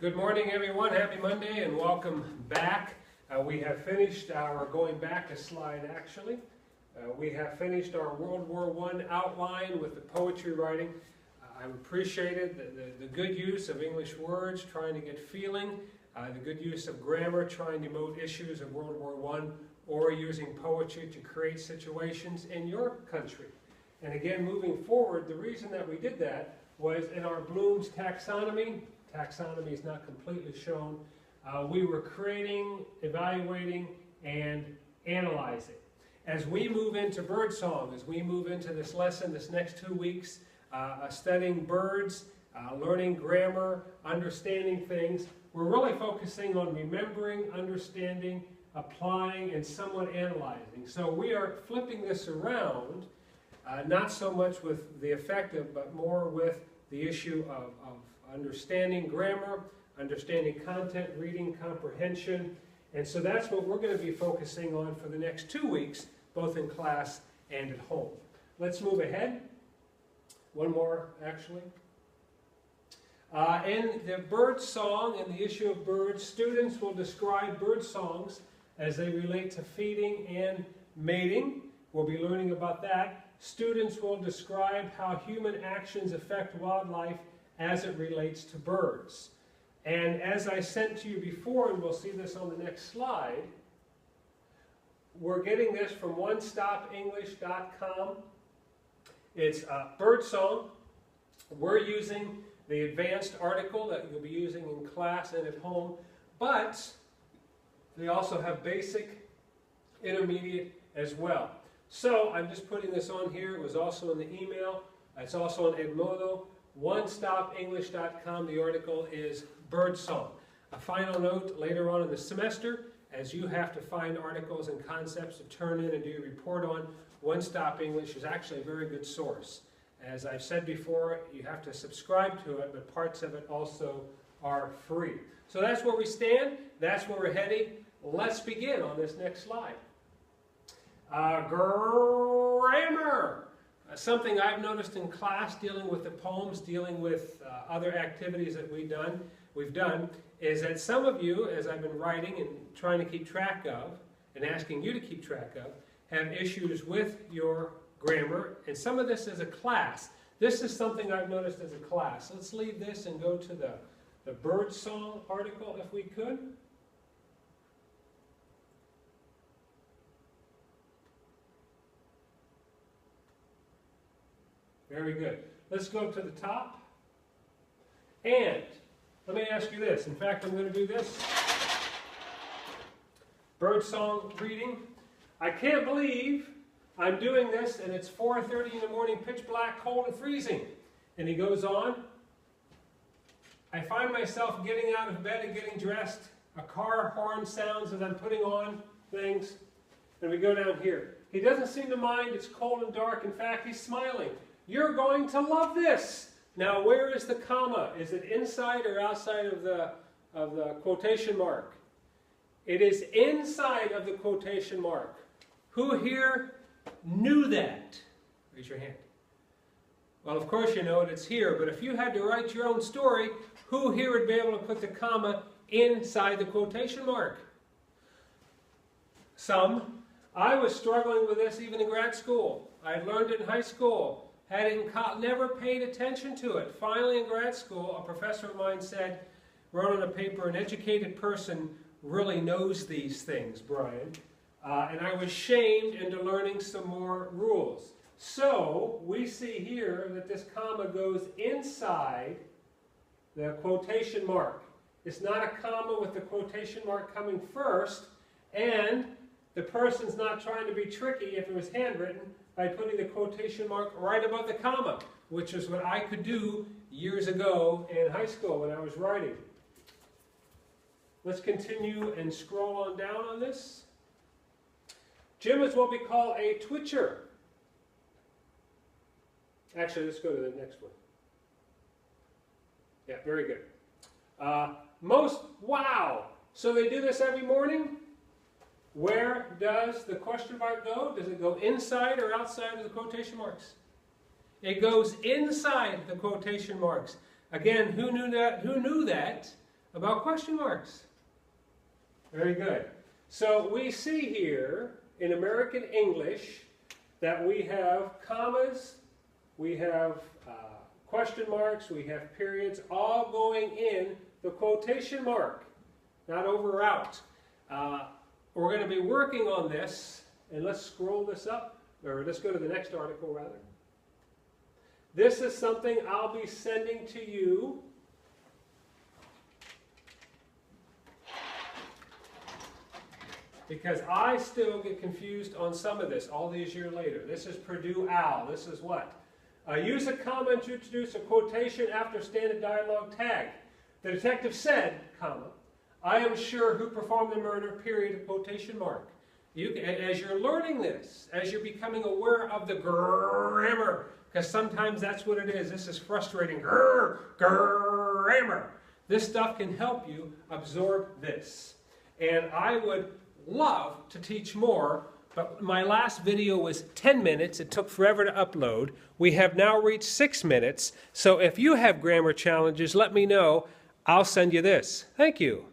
Good morning, everyone. Happy Monday and welcome back. We have finished our, going back a slide actually, we have finished our World War I outline with the poetry writing. I appreciated the good use of English words, trying to get feeling, the good use of grammar, trying to emote issues of World War I, or using poetry to create situations in your country. And again, moving forward, the reason that we did that was in our Bloom's taxonomy. Taxonomy is not completely shown. We were creating, evaluating, and analyzing. As we move into birdsong, as we move into this lesson, this next 2 weeks, studying birds, learning grammar, understanding things, we're really focusing on remembering, understanding, applying, and somewhat analyzing. So we are flipping this around, not so much with the effective, but more with the issue of understanding grammar, understanding content, reading, comprehension. And so that's what we're going to be focusing on for the next 2 weeks, both in class and at home. Let's move ahead. One more, actually. In the bird song and the issue of birds, students will describe bird songs as they relate to feeding and mating. We'll be learning about that. Students will describe how human actions affect wildlife as it relates to birds. And as I sent to you before, and we'll see this on the next slide, we're getting this from onestopenglish.com. It's birdsong. We're using the advanced article that you'll be using in class and at home, but they also have basic, intermediate as well. So I'm just putting this on here. It was also in the email. It's also on Edmodo. OneStopEnglish.com. The article is Birdsong. A final note later on in the semester, as you have to find articles and concepts to turn in and do your report on, One Stop English is actually a very good source. As I've said before, you have to subscribe to it, but parts of it also are free. So that's where we stand. That's where we're heading. Let's begin on this next slide. Grammar. Something I've noticed in class dealing with the poems, dealing with other activities that we've done, is that some of you, as I've been writing and trying to keep track of, and asking you to keep track of, have issues with your grammar, and some of this as a class. This is something I've noticed as a class. Let's leave this and go to the birdsong article if we could. Very good. Let's go to the top. And let me ask you this. In fact, I'm going to do this. Birdsong reading. I can't believe I'm doing this and it's 4:30 in the morning, pitch black, cold and freezing. And he goes on. I find myself getting out of bed and getting dressed. A car horn sounds as I'm putting on things. And we go down here. He doesn't seem to mind. It's cold and dark. In fact, he's smiling. You're going to love this. Now, where is the comma? Is it inside or outside of the quotation mark? It is inside of the quotation mark. Who here knew that? Raise your hand. Well, of course you know it. It's here. But if you had to write your own story, who here would be able to put the comma inside the quotation mark? Some. I was struggling with this even in grad school. I learned it in high school. Never paid attention to it. Finally, in grad school, a professor of mine wrote on a paper, an educated person really knows these things, Brian. And I was shamed into learning some more rules. So, we see here that this comma goes inside the quotation mark. It's not a comma with the quotation mark coming first, and the person's not trying to be tricky if it was handwritten, by putting the quotation mark right above the comma, which is what I could do years ago in high school when I was writing. Let's continue and scroll on down on this. Jim is what we call a twitcher. Actually, let's go to the next one. Yeah, very good. Wow! So they do this every morning? Where does the question mark go? Does it go inside or outside of the quotation marks? It goes inside the quotation marks. Again, who knew that? About question marks. Very good. So we see here in American English that we have commas, we have question marks, we have periods, all going in the quotation mark, not over or out. We're going to be working on this, and let's scroll this up, or let's go to the next article rather. This is something I'll be sending to you because I still get confused on some of this all these years later. This is Purdue OWL. This is what? Use a comma to introduce a quotation after standard dialogue tag. The detective said, comma, I am sure who performed the murder, period, quotation mark. As you're learning this, as you're becoming aware of the grammar, because sometimes that's what it is. This is frustrating. Grammar. This stuff can help you absorb this. And I would love to teach more, but my last video was 10 minutes. It took forever to upload. We have now reached 6 minutes. So if you have grammar challenges, let me know. I'll send you this. Thank you.